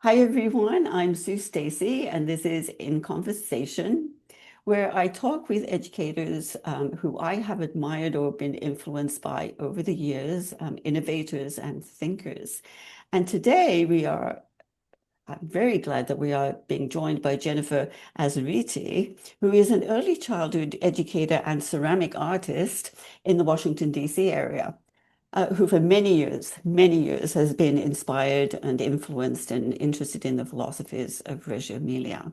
Hi everyone, I'm Sue Stacy, and this is In Conversation, where I talk with educators who I have admired or been influenced by over the years, innovators and thinkers. And today I'm very glad that we are being joined by Jennifer Azzariti, who is an early childhood educator and ceramic artist in the Washington, D.C. area, who for many years has been inspired and influenced and interested in the philosophies of Reggio Emilia.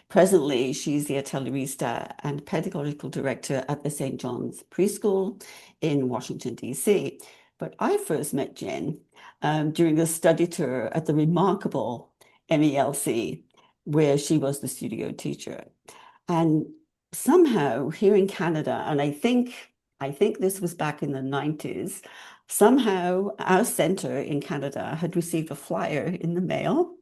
Presently, she's the Atelierista and pedagogical director at the St. John's Preschool in Washington, D.C. But I first met Jen during a study tour at the remarkable MELC, where she was the studio teacher. And somehow here in Canada, and I think this was back in the 90s, somehow our center in Canada had received a flyer in the mail,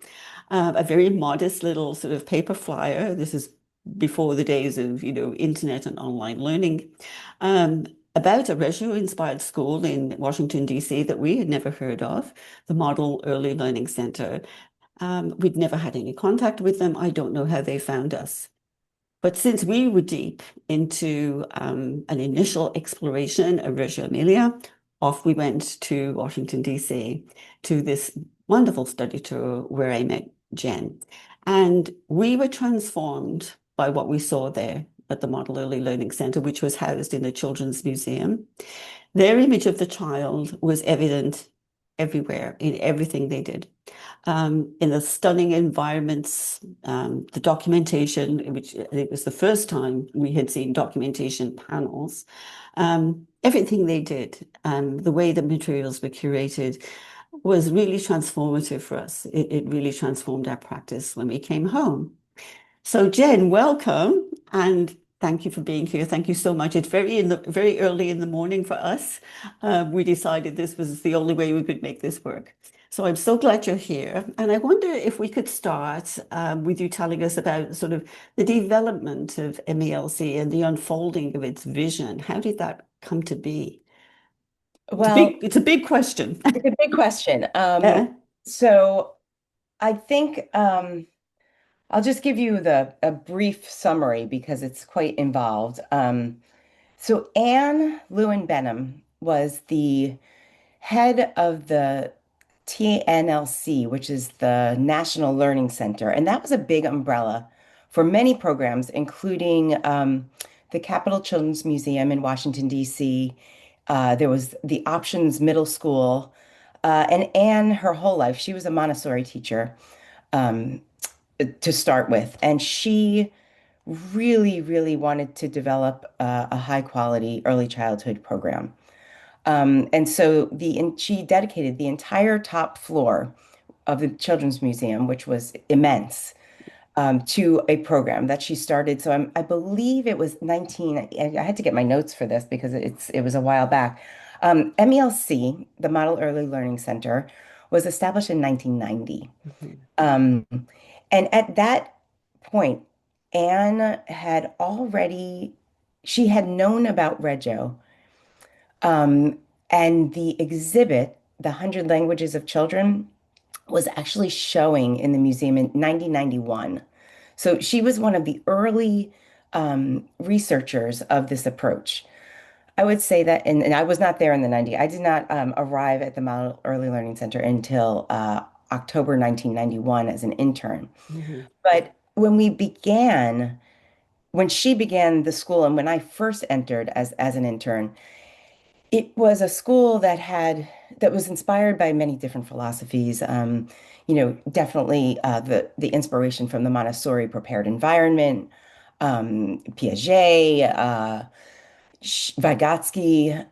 a very modest little sort of paper flyer. This is before the days of, internet and online learning, um, about a Reggio-inspired school in Washington, D.C. that we had never heard of, the Model Early Learning Center. We'd never had any contact with them. I don't know how they found us. But since we were deep into an initial exploration of Reggio Emilia, off we went to Washington, D.C., to this wonderful study tour where I met Jen. And we were transformed by what we saw there at the Model Early Learning Center, which was housed in the Children's Museum. Their image of the child was evident everywhere in everything they did. In the stunning environments, the documentation, which it was the first time we had seen documentation panels, everything they did, the way the materials were curated was really transformative for us. It really transformed our practice when we came home. So Jen, welcome and thank you for being here. Thank you so much. It's very early in the morning for us. We decided this was the only way we could make this work. So I'm so glad you're here. And I wonder if we could start with you telling us about sort of the development of MELC and the unfolding of its vision. How did that come to be? Well, It's a big question. it's a big question. Yeah. So I think I'll just give you the a brief summary because it's quite involved. So Anne Lewin Benham was the head of the TNLC, which is the National Learning Center, and that was a big umbrella for many programs, including the Capitol Children's Museum in Washington, D.C. There was the Options Middle School. And Anne, her whole life, she was a Montessori teacher um, to start with. And she really, really wanted to develop a high quality early childhood program. And she dedicated the entire top floor of the Children's Museum, which was immense, to a program that she started. I believe it was 19, I had to get my notes for this because it was a while back. MELC, the Model Early Learning Center, was established in 1990. Mhm. Um, and at that point, Anne had already, she had known about Reggio, um, and the exhibit, The 100 Languages of Children, was actually showing in the museum in 1991. So she was one of the early researchers of this approach. I would say that, and I was not there in the 90s. I did not arrive at the Model Early Learning Center until October 1991 as an intern. Mhm. But when she began the school and when I first entered as an intern, it was a school that was inspired by many different philosophies. Definitely the inspiration from the Montessori prepared environment, Piaget, Vygotsky.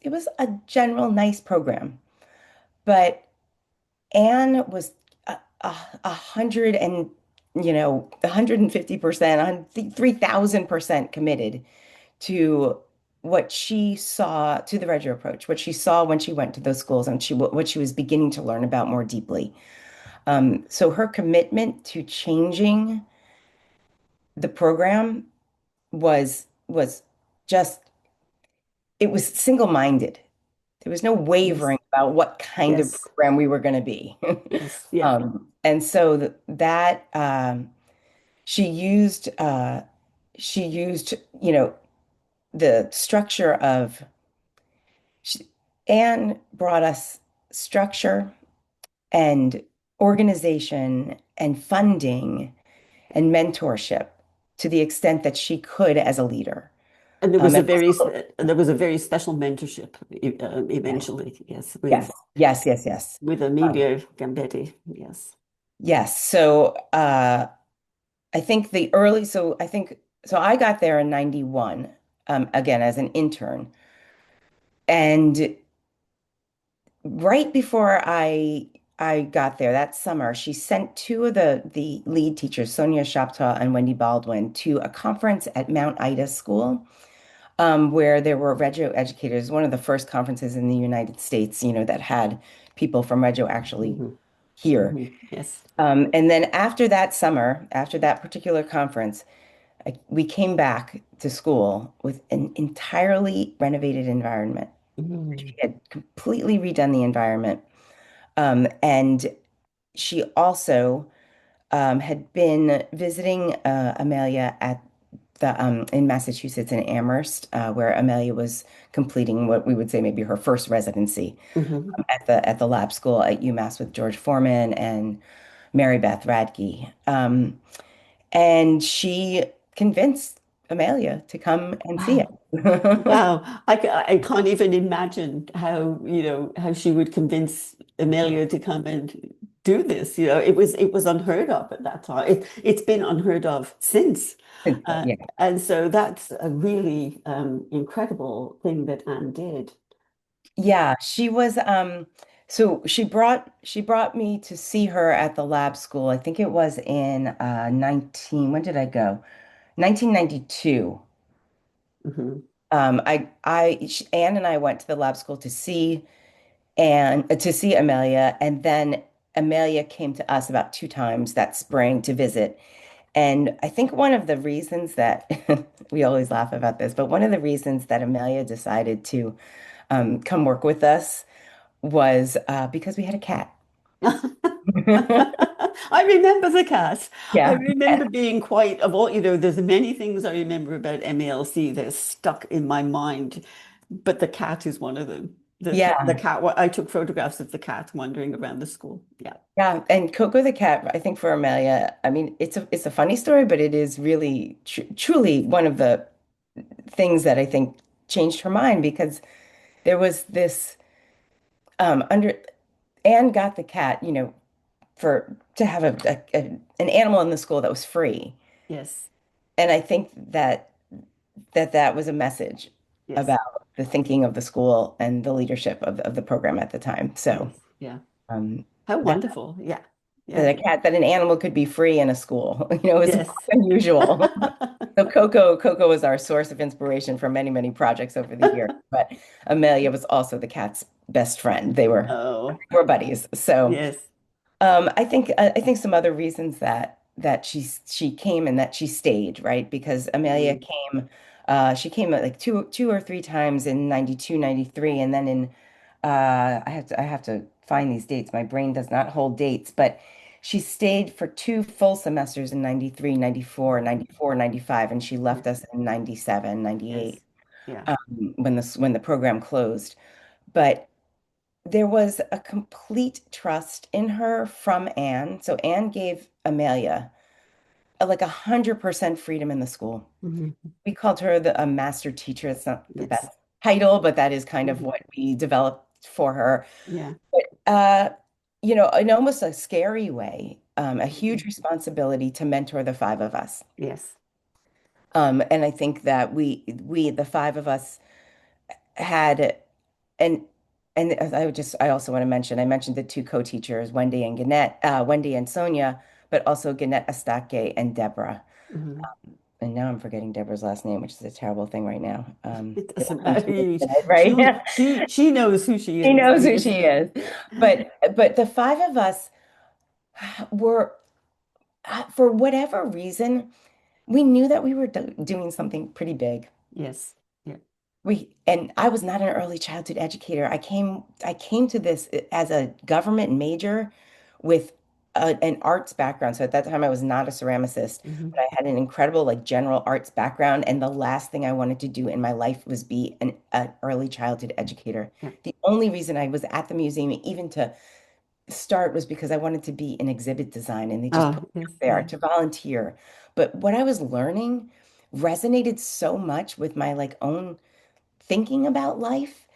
It was a general nice program, but Anne was a hundred and 150%, 3,000% committed to what she saw to the Reggio approach, what she saw when she went to those schools and what she was beginning to learn about more deeply. So her commitment to changing the program was just it was single-minded. there was no Yes. wavering about what kind of Yes. program we were going to be. Yes. Yeah. And so that she used she used, the structure of she, Anne brought us structure and organization and funding and mentorship to the extent that she could as a leader. And And also, there was a very special mentorship yes, eventually. Yes, yes, yes, yes, yes. with Um, Amelia Gambetti. Yes. yes. So I think I think so I got there in 91, again as an intern. And right before I got there that summer, she sent two of the lead teachers, Sonia Shapta and Wendy Baldwin, to a conference at Mount Ida School, where there were Reggio educators, one of the first conferences in the United States, that had people from Reggio actually Hmm. here. Hmm. Yes. And then after that summer, after that particular conference, we came back to school with an entirely renovated environment. Hmm. She had completely redone the environment. And she also had been visiting Amelia at the in Massachusetts in Amherst, where Amelia was completing what we would say maybe her first residency Hmm. at the lab school at UMass with George Foreman and Mary Beth Radke. And she convinced Amelia to come and see Wow. it. Wow. I can't even imagine how, how she would convince Amelia to come and do this. It was unheard of at that time. It's been unheard of since. Yeah. And so that's a really incredible thing that Anne did. Yeah, she was so she brought me to see her at the lab school. I think it was in 19 when did I go? 1992. Hmm. Anne and I went to the lab school to see and to see Amelia, and then Amelia came to us about two times that spring to visit. And I think one of the reasons that we always laugh about this, but one of the reasons that Amelia decided to come work with us was because we had a cat. I remember the cat. I Yeah. remember being quite of all, there's many things I remember about MALC that are stuck in my mind, but the cat is one of them. The Yeah. cat, I took photographs of the cat wandering around the school. Yeah. Yeah. And Coco the cat, I think for Amelia, I mean, it's a funny story, but it is really truly one of the things that I think changed her mind because there was this under Anne got the cat, for to have an animal in the school that was free. Yes. And I think that was a message Yes. about the thinking of the school and the leadership of the program at the time. So Yes. Yeah. um, How that wonderful. Yeah. that Yeah. that an animal could be free in a school, is Yes. unusual. So Coco was our source of inspiration for many, many projects over the years. But Amelia was also the cat's best friend. Oh, They were buddies. So yes. I think some other reasons that she came and that she stayed, right? Because Amelia Mm. came, she came like two or three times in 92, 93, and then in I have to find these dates. My brain does not hold dates, but she stayed for two full semesters in 93, 94, 94, 95, and she left Yes. us in 97, Yes. 98, Yeah. when the program closed. But there was a complete trust in her from Anne. So Anne gave Amelia like 100% freedom in the school. Mhm. We called her a master teacher. It's not the Yes. best title, but that is kind of Mhm. what we developed for her. Yeah. Uh, in almost a scary way, a huge Mhm. responsibility to mentor the five of us. Yes. And I think that the five of us had, and I also want to mention, I mentioned the two co-teachers, Wendy and Sonia, but also Gannett Astake and Deborah. Mhm. And now I'm forgetting Deborah's last name, which is a terrible thing right now. It It'll doesn't come to matter. me today, right? She knows who she She is. knows who Yes. she is. But the five of us were, for whatever reason, we knew that we were doing something pretty big. Yes. Yeah. and I was not an early childhood educator. I came to this as a government major with an arts background. So at that time I was not a ceramicist, but Mhm. I had an incredible like general arts background. And the last thing I wanted to do in my life was be an early childhood educator. Yeah. The only reason I was at the museum, even to start, was because I wanted to be in exhibit design, and they just put Oh, me yes, up there yeah. to volunteer. But what I was learning resonated so much with my like own thinking about life.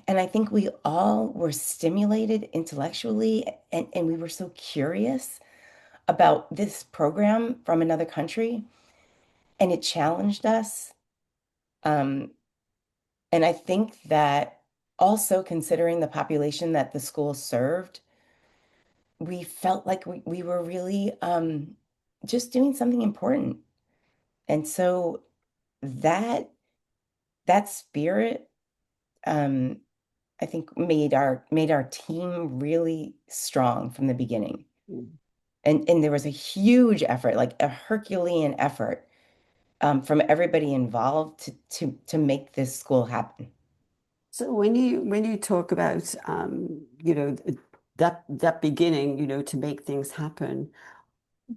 And I think we all were stimulated intellectually, and we were so curious about this program from another country, and it challenged us. Um, and I think that also considering the population that the school served, we felt like we were really just doing something important. And so that that spirit, um, I think made our team really strong from the beginning. Mm. And there was a huge effort, like a Herculean effort, from everybody involved to make this school happen. So when you talk about that beginning, to make things happen,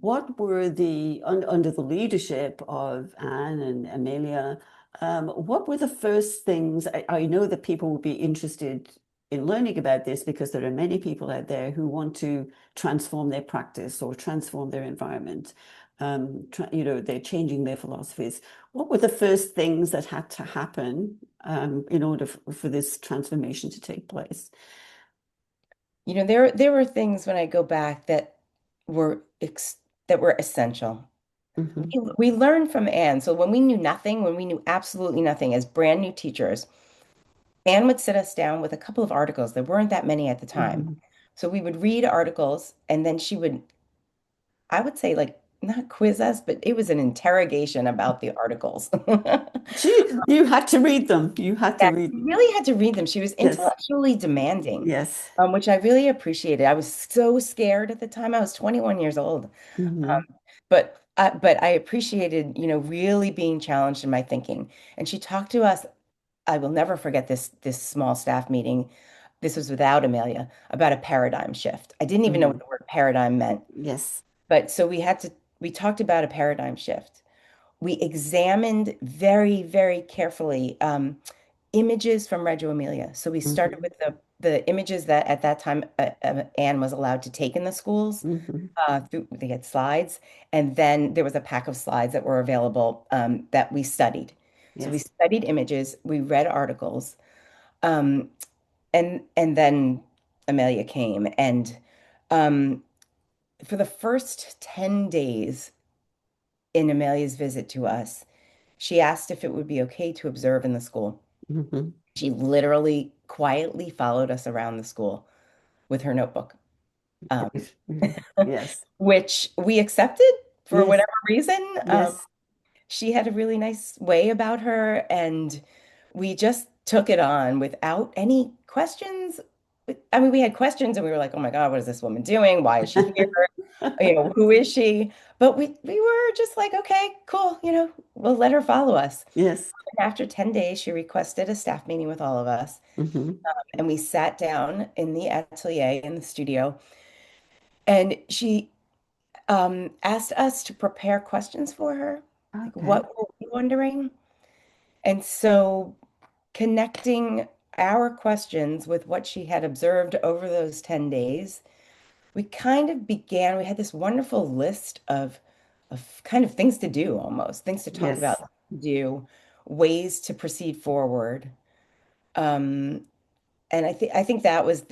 what were under the leadership of Anne and Amelia, what were the first things? I know that people will be interested in learning about this because there are many people out there who want to transform their practice or transform their environment. They're changing their philosophies. What were the first things that had to happen in order for this transformation to take place? There were things when I go back were ex that were essential. Hmm. We learned from Anne. So when we knew absolutely nothing as brand new teachers, Anne would sit us down with a couple of articles. There weren't that many at the time. Hmm. So we would read articles, and then I would say, like, not quiz us, but it was an interrogation about the articles. You had to read them. You had to Yeah, read you them. really had to read them. She was Yes. intellectually demanding, Yes. which I really appreciated. I was so scared at the time. I was 21 years old. Hmm. But I appreciated, really being challenged in my thinking. And she talked to us. I will never forget this small staff meeting. This was without Amelia, about a paradigm shift. I didn't even know what Hmm. the word paradigm meant. Yes. But so we talked about a paradigm shift. We examined very, very carefully images from Reggio Emilia. So we started Hmm. with the images that at that time Anne was allowed to take in the schools. Hmm. They had slides, and then there was a pack of slides that were available that we studied. So we Yes. studied images, we read articles, um, and then Amelia came, and um, for the first 10 days in Amelia's visit to us, she asked if it would be okay to observe in the school. Hmm. She literally quietly followed us around the school with her notebook, um, Right. Mhm. Yes. which we accepted for Yes. whatever reason. Yes. She had a really nice way about her, and we just took it on without any questions. I mean, we had questions, and we were like, "Oh my God, what is this woman doing? Why is she here? Who is she?" But we were just like, "Okay, cool. We'll let her follow us." Yes. After 10 days, she requested a staff meeting with all of us, Hmm. and we sat down in the atelier in the studio, and she asked us to prepare questions for her. Like, Okay. what were we wondering? And so connecting our questions with what she had observed over those 10 days, we had this wonderful list of kind of things to do, almost things to talk about, Yes. to do, ways to proceed forward. Um, and I think that was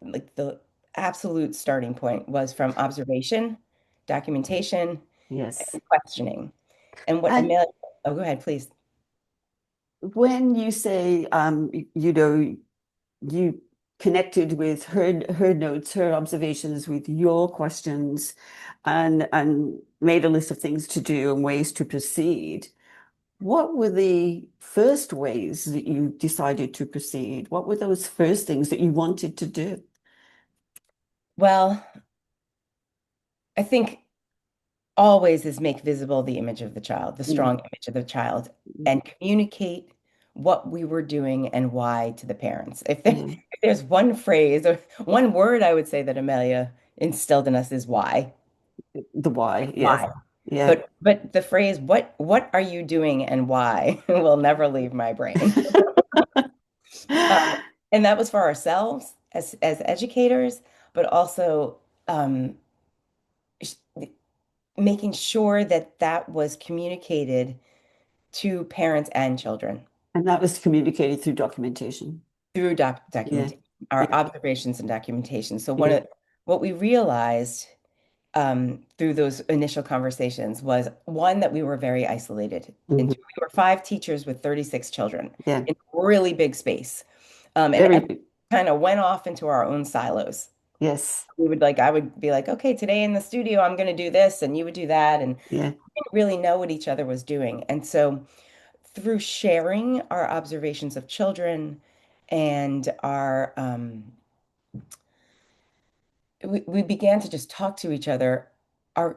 like the absolute starting point, was from observation, documentation, Yes. and questioning. And what And Amelia, oh, go ahead, please. when you say, you connected with her notes, her observations with your questions, and made a list of things to do and ways to proceed. What were the first ways that you decided to proceed? What were those first things that you wanted to do? Well, I think always is make visible the image of the child, the Mm, strong image of the child, mm, and communicate what we were doing and why to the parents. Yeah. If there's one phrase or one word I would say that Amelia instilled in us is why. The why, yes. Why? Yeah. But the phrase what are you doing and why will never leave my brain. Um, and that was for ourselves as educators, but also um, sh- making sure that that was communicated to parents and children And that was communicated through documentation. through Yeah. documentation, our Yeah. observations and documentation. So Yeah. what we realized through those initial conversations was one that we were very isolated. And Hmm. we were five teachers with 36 children Yeah. in a really big space. And Very every big. kind of went off into our own silos. Yes. I would be like, okay, today in the studio, I'm going to do this, and you would do that. And Yeah. we didn't really know what each other was doing. And so through sharing our observations of children and we began to just talk to each other.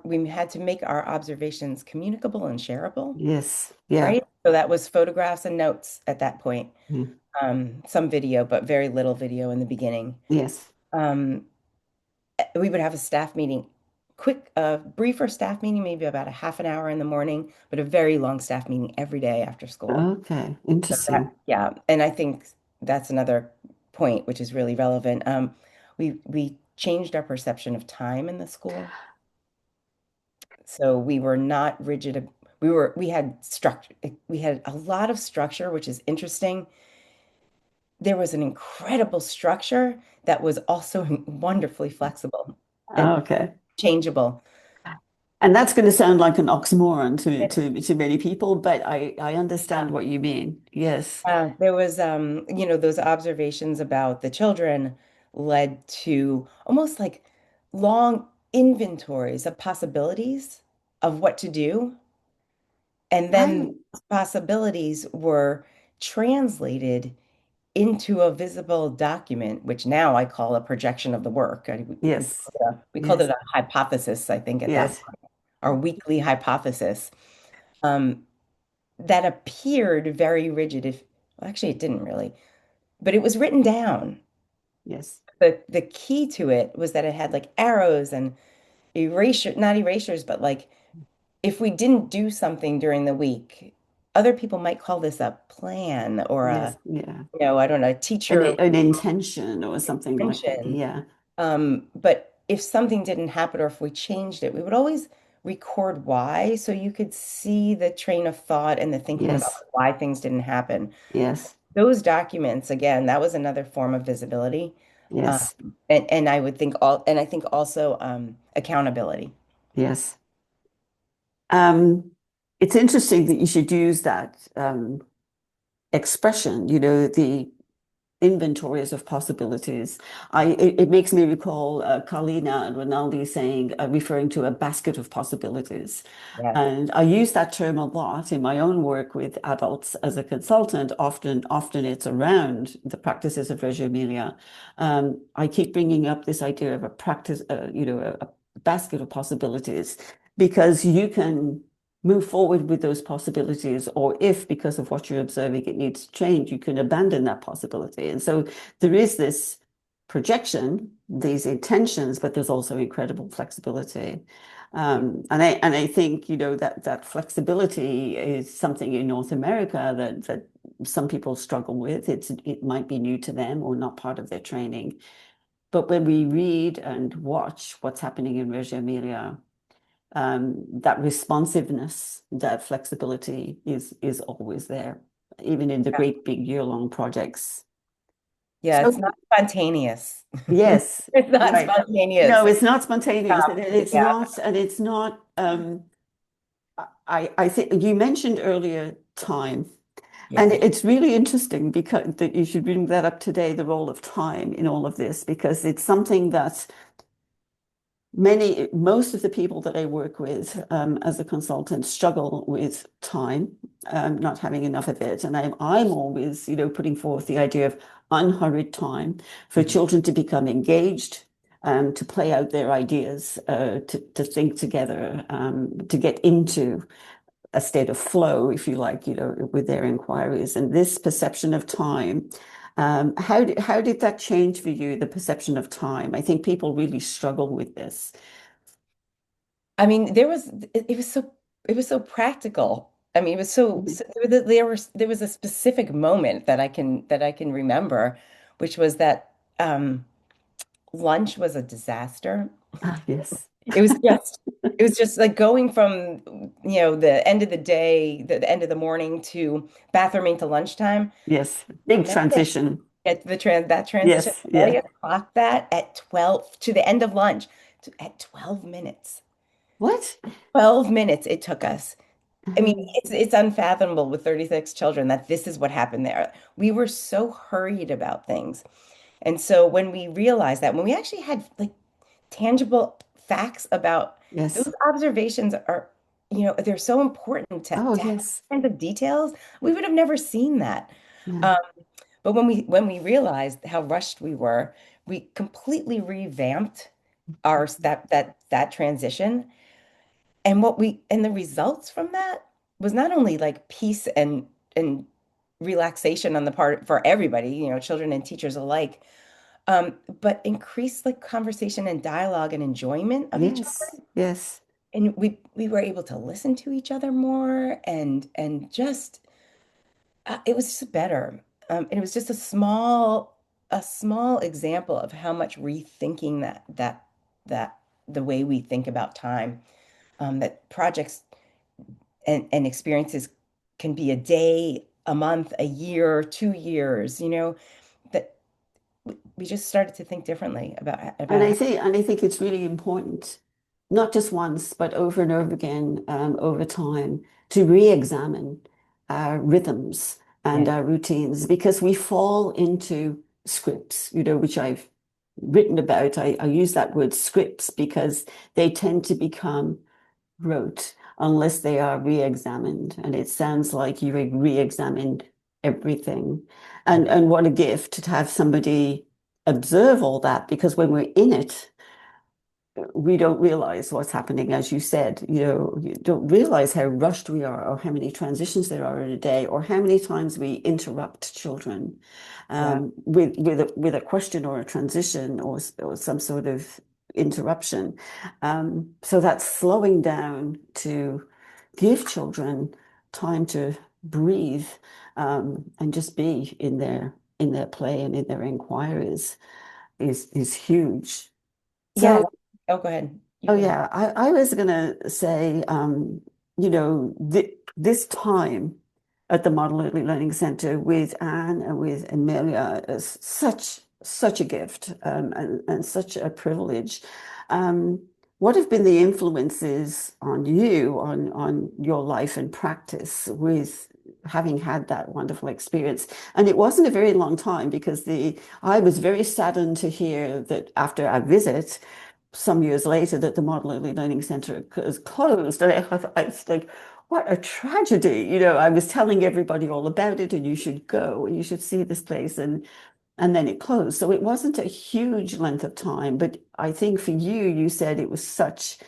We had to make our observations communicable and shareable, Yes. Yeah. right? So that was photographs and notes at that point. Yeah. Some video, but very little video in the beginning. Yes. Um, we would have a staff meeting, quick, briefer staff meeting, maybe about a half an hour in the morning, but a very long staff meeting every day after school. Okay. So that, Interesting. yeah, and I think that's another point which is really relevant. We changed our perception of time in the school. So we were not rigid. We had structure. We had a lot of structure, which is interesting. There was an incredible structure that was also wonderfully flexible and Okay. changeable. And that's going to sound like an oxymoron to many people, but I understand Yeah. what you mean. Yes. There was, those observations about the children led to almost like long inventories of possibilities of what to do. And then I possibilities were translated into a visible document, which now I call a projection of the work. yes. We called it Yes. a hypothesis, I think, at that Yes. point, our weekly hypothesis, um, that appeared very rigid. Well, actually, it didn't really, but it was written down. Yes. The key to it was that it had like arrows and not erasures, but like if we didn't do something during the week, other people might call this a plan or Yes. Yeah. I don't know, a teacher An intention or something like that. intention. Yeah. But if something didn't happen or if we changed it, we would always record why so you could see the train of thought and the thinking about Yes. why things didn't happen. Yes. Those documents, again, that was another form of visibility. Um, Yes. and I think also accountability. Yes. Um, it's interesting that you should use that expression, the inventories of possibilities. It makes me recall Carlina and Rinaldi saying, referring to a basket of possibilities. Yes. And I use that term a lot in my own work with adults as a consultant. Often it's around the practices of Reggio Emilia. I keep bringing up this idea of a practice, a basket of possibilities, because you can move forward with those possibilities, or if because of what you're observing it needs to change, you can abandon that possibility. And so there is this projection, these intentions, but there's also incredible flexibility. And I think that flexibility is something in North America that some people struggle with. It might be new to them or not part of their training. But when we read and watch what's happening in Reggio Emilia, that responsiveness, that flexibility is always there, even in the Yeah. great big year-long projects. Yeah, it's So not spontaneous. yes, It's not right. spontaneous. No, it's not spontaneous, and Yeah. it's not. I think you mentioned earlier time, Yeah. and it's really interesting because that you should bring that up today, the role of time in all of this, because it's something that most of the people that I work with as a consultant struggle with time, not having enough of it. And I'm always, putting forth the idea of unhurried time for Mhm. children to become engaged, to play out their ideas, to think together, to get into a state of flow, if you like, with their inquiries. And this perception of time, how did that change for you, the perception of time? I think people really struggle with this. I mean, it was so practical. I mean, it was Mhm. there was a specific moment that I can remember, which was that lunch was a disaster. Ah, yes. It was just it was just like going from the end of the day, the end of the morning to bathrooming to lunchtime. Yes. Big Amelia, transition. at that transition, Yes. Yeah. Amelia clocked that at 12 to the end of lunch at 12 minutes. What? 12 minutes it took us. I mean, Um, it's unfathomable with 36 children that this is what happened there. We were so hurried about things. And so when we realized that, when we actually had like tangible facts about those yes. observations are, they're so important Oh, to have yes. kinds of details. We would have never seen that. Yeah. Um, but when we realized how rushed we were, we completely revamped our that transition. And the results from that was not only like peace and relaxation on the part for everybody, children and teachers alike, but increased like conversation and dialogue and enjoyment of each Yes. other. Yes. And we were able to listen to each other more and just it was just better. And it was just a small example of how much rethinking that the way we think about time, that projects and experiences can be a day, a month, a year, 2 years, that we just started to think differently And about I how. think and I think it's really important, not just once, but over and over again, over time, to re-examine our rhythms and Yeah, our routines because we fall into scripts, which I've written about. I use that word scripts because they tend to become rote unless they are re-examined. And it sounds like you re-examined everything. And every and what a gift to have somebody observe all that because when we're in it, we don't realize what's happening, as you said. You don't realize how rushed we are, or how many transitions there are in a day, or how many times we interrupt children yeah. with a question or a transition or some sort of interruption. So that's slowing down to give children time to breathe and just be in their play and in their inquiries is huge. Yeah. So Oh, go ahead. You oh go ahead. yeah, I was gonna say, th this time at the Model Early Learning Center with Anne and with Amelia is such a gift and such a privilege. Um, what have been the influences on you on your life and practice with having had that wonderful experience? And it wasn't a very long time because the I was very saddened to hear that after a visit some years later that the Model Early Learning Center is closed. And I was like, what a tragedy. I was telling everybody all about it and you should go and you should see this place. And then it closed. So it wasn't a huge length of time. But I think for you, you said it was such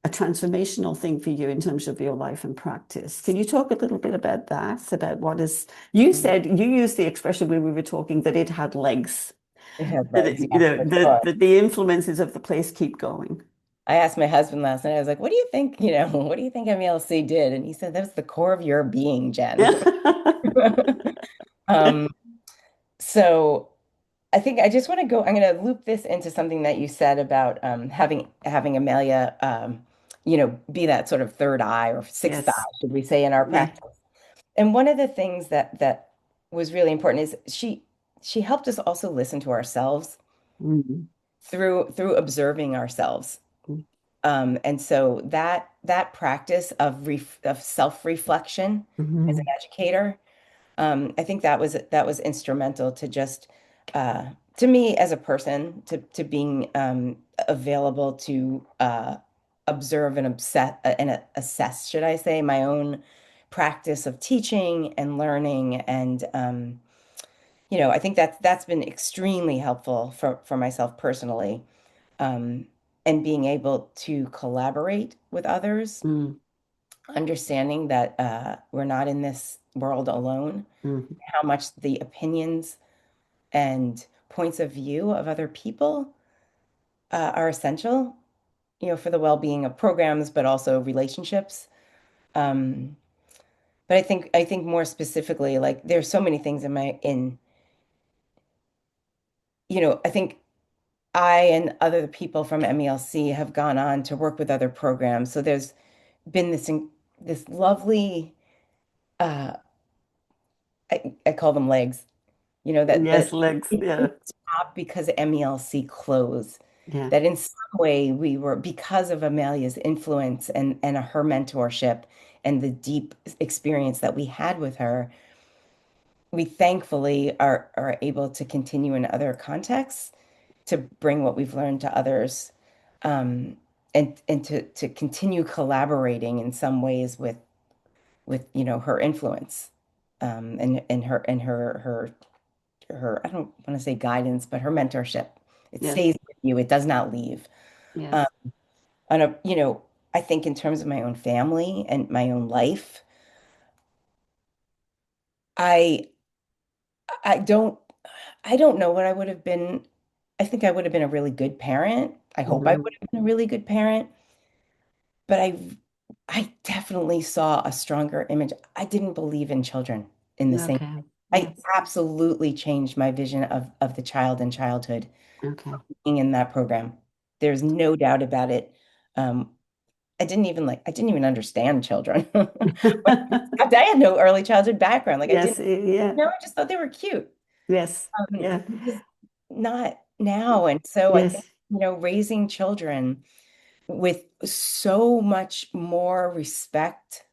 a transformational thing for you in terms of your life and practice. Can you talk a little bit about that? About what is, you Mhm. said, you used the expression when we were talking that it had legs, It had that, legs, yeah, for sure. that the influences of the place keep going. I asked my husband last night, I was like, what do you think, what do you think MLC did? And he said, that's the core of your being, Jen. Um, so I think I just want to go, I'm going to loop this into something that you said about having Amelia, be that sort of third eye or sixth eye, Yes. should we say, in our Yeah. practice. And one of the things that was really important is she helped us also listen to ourselves Mhm. through observing ourselves. And so that practice of self-reflection as an Mhm. educator, I think that was instrumental to just to me as a person to being available to observe and assess, should I say, my own practice of teaching and learning. And I think that's been extremely helpful for myself personally, um, and being able to collaborate with others. Mm. understanding that we're not in this world alone, Mhm. how much the opinions and points of view of other people are essential, for the well-being of programs, but also relationships. Um, but I think more specifically, like there's so many things I think I and other people from MELC have gone on to work with other programs. So there's been this lovely uh I call them legs, that Yes, legs. we Yeah. didn't stop because MELC closed. Yeah. That in some way we were, because of Amelia's influence and her mentorship and the deep experience that we had with her, we thankfully are able to continue in other contexts to bring what we've learned to others, um, and to continue collaborating in some ways with her influence, and her I don't want to say guidance, but her mentorship. It Yes. stays with you. It does not leave. Um, Yes. on a, I think in terms of my own family and my own life, I I don't I don't know what I would have been. I think I would have been a really good parent. I hope I Mhm. would have been a really good parent, but I definitely saw a stronger image. I didn't believe in children in the same Okay. way. I Yes. absolutely changed my vision of the child and childhood Okay. being in that program. There's no doubt about it. Um, I didn't even understand children. I had no early childhood background. Like I Yes. didn't, Yeah. I just thought they were cute. Yes. Yeah. Just not now. And so I think, Yes. raising children with so much more respect,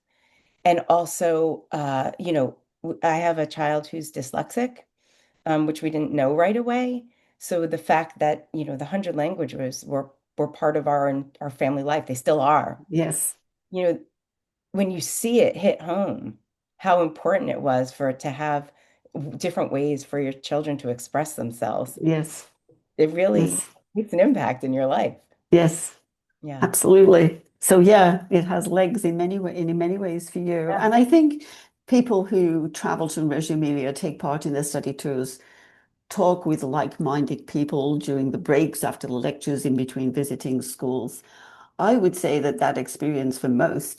and also, I have a child who's dyslexic, which we didn't know right away. So the fact that, the 100 languages were part of our family life, they still are. Yes. You know, when you see it hit home, how important it was for it to have different ways for your children to express themselves, Yes. it really Yes. makes an impact in your life. Yes. Yeah. Absolutely. So yeah, it has legs in many ways for you. Yeah. And I think people who travel to Reggio Emilia, take part in the study tours, talk with like-minded people during the breaks after the lectures in between visiting schools. I would say that that experience for most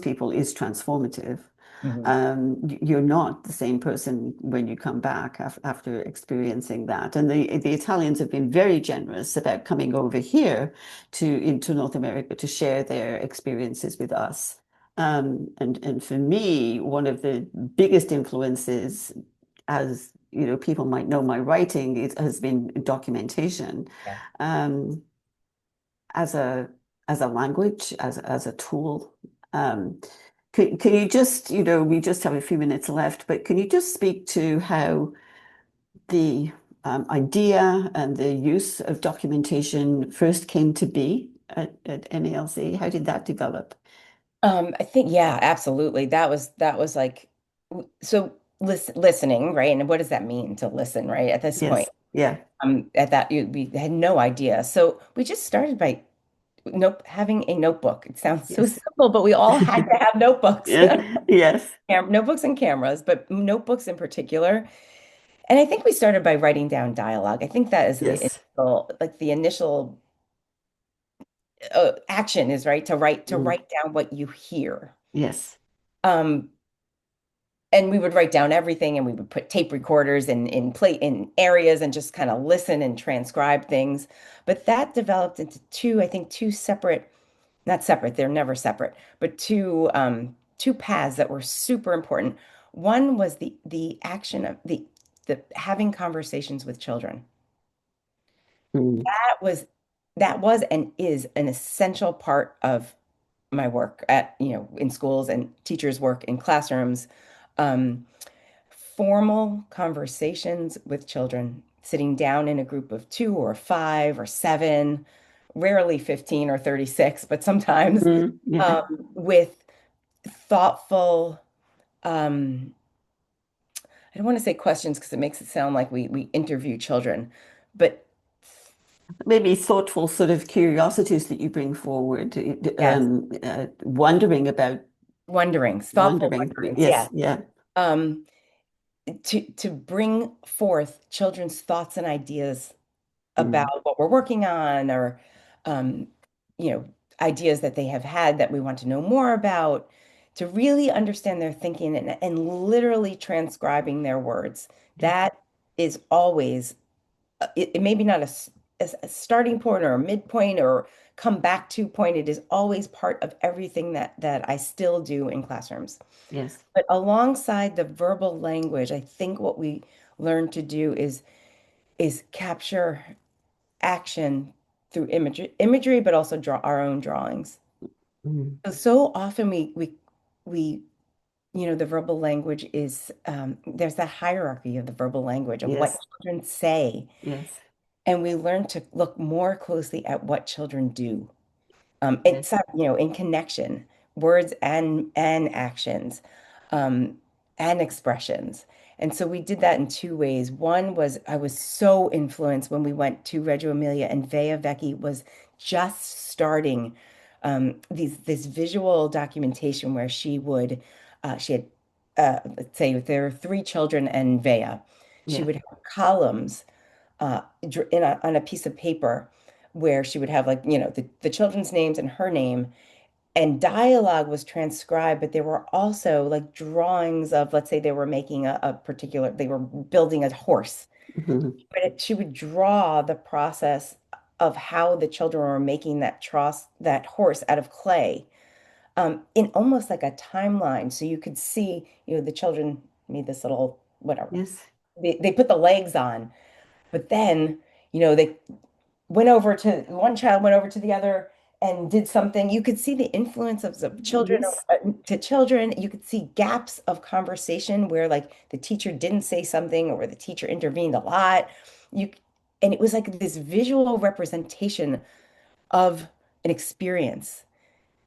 people is transformative. Mhm. You're not the same person when you come back after experiencing that. And the Italians have been very generous about coming over here into North America to share their experiences with us. And for me, one of the biggest influences, as you know, people might know my writing, it has been documentation. Yeah. Um, as a as a language, as a tool. Um, can you just, we just have a few minutes left, but can you just speak to how the idea and the use of documentation first came to be at MELC? How did that develop? I think, yeah, absolutely. That was like, so listening, right? And what does that mean to listen, right? At this point, Yes. Yeah. at that we had no idea. So we just started by having a notebook. It sounds so Yes. simple, but we all had to have notebooks. Yeah. Yes. Notebooks and cameras, but notebooks in particular. And I think we started by writing down dialogue. I think that is Yes. the initial action is right to Mm. write down what you hear. Yes. Um, and we would write down everything, and we would put tape recorders in areas and just kind of listen and transcribe things. But that developed into I think two separate, not separate, they're never separate, but two paths that were super important. One was the action of the having conversations with children. Mm. That was that was and is an essential part of my work in schools, and teachers' work in classrooms. Um, Formal conversations with children, sitting down in a group of two or five or seven, rarely 15 or 36, but sometimes, Mm. Yeah. with thoughtful, I don't want to say questions because it makes it sound like we interview children, but Maybe thoughtful sort of curiosities that you bring forward, Yes. wondering about Wonderings, thoughtful wondering. wonderings, Yes, yes. yeah. Um, to bring forth children's thoughts and ideas about Mm, what we're working on, or um, you know, ideas that they have had that we want to know more about, to really understand their thinking and literally transcribing their words. yeah, That is always it may be not a starting point or a midpoint or come back to point. It is always part of everything that I still do in classrooms. yes, But alongside the verbal language, I think what we learn to do is capture action through imagery, but also draw our own drawings. mm, So often we the verbal language is there's that hierarchy of the verbal language of what yes, children say, yes, and we learn to look more closely at what children do. yes, It's in connection, words and actions, um, and expressions. And so we did that in two ways. One was I was so influenced when we went to Reggio Emilia, and Vea Vecchi was just starting this visual documentation where she had let's say if there are three children and Vea, she yeah, would have columns on a piece of paper where she would have, like, the children's names and her name, and dialogue was transcribed, but there were also like drawings of, let's say they were making a particular, they were building a horse, mhm, but she would draw the process of how the children were making that horse out of clay, in almost like a timeline. So you could see, the children made this little whatever. yes, They put the legs on, but then, they one child went over to the other and did something. You could see the influence of the children yes, to children. You could see gaps of conversation where, like, the teacher didn't say something or where the teacher intervened a lot. You and it was like this visual representation of an experience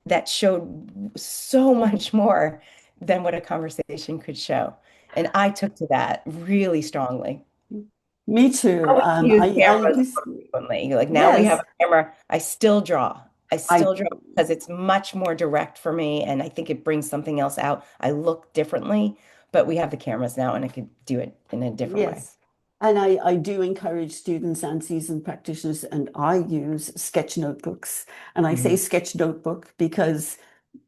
that showed so much more than what a conversation could show. And I took to that really strongly. me too. Now we use I cameras use, more frequently. Like, now we have yes, a camera. I still draw. I I still draw because it's much more direct for me, and I think it brings something else out. I look differently, but we have the cameras now, and I could do it in a different way. yes. And I do encourage students and seasoned practitioners, and I use sketch notebooks. And I say Mhm. sketch notebook because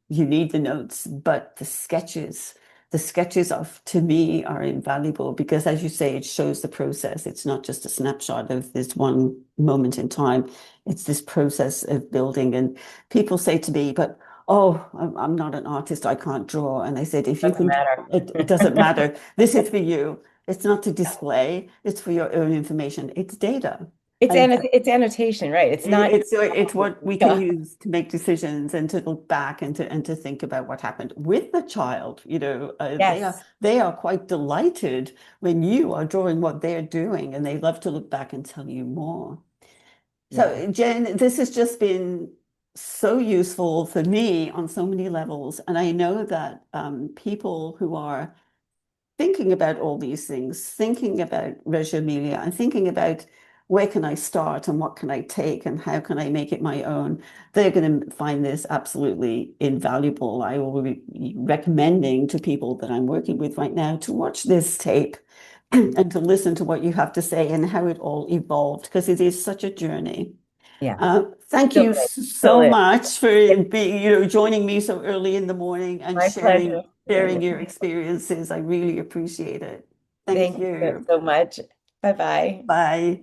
you need the notes, but the sketches of to me are invaluable because, as you say, it shows the process. It's not just a snapshot of this one moment in time. It's this process of building. And people say to me, but oh, I'm not an artist, I can't draw. And I said, if you Doesn't can, matter. it doesn't matter. This is for you. It's not to display, it's for your own information. It's data. And It's annotation, right? It's not. it's what we can use to make decisions and to look back and to think about what happened with the child. Yes. They are quite delighted when you are drawing what they're doing, and they love to look back and tell you more. Yeah. So, Jen, this has just been so useful for me on so many levels, and I know that people who are thinking about all these things, thinking about Reggio Emilia and thinking about where can I start and what can I take and how can I make it my own, they're going to find this absolutely invaluable. I will be recommending to people that I'm working with right now to watch this tape and to listen to what you have to say and how it all evolved because it is such a journey. Yeah. Thank Still you is. Still so is. much for Yeah. being, joining me so early in the morning and My pleasure. sharing your experiences. I really appreciate it. Thank Thank you you. so much. Bye bye. Bye.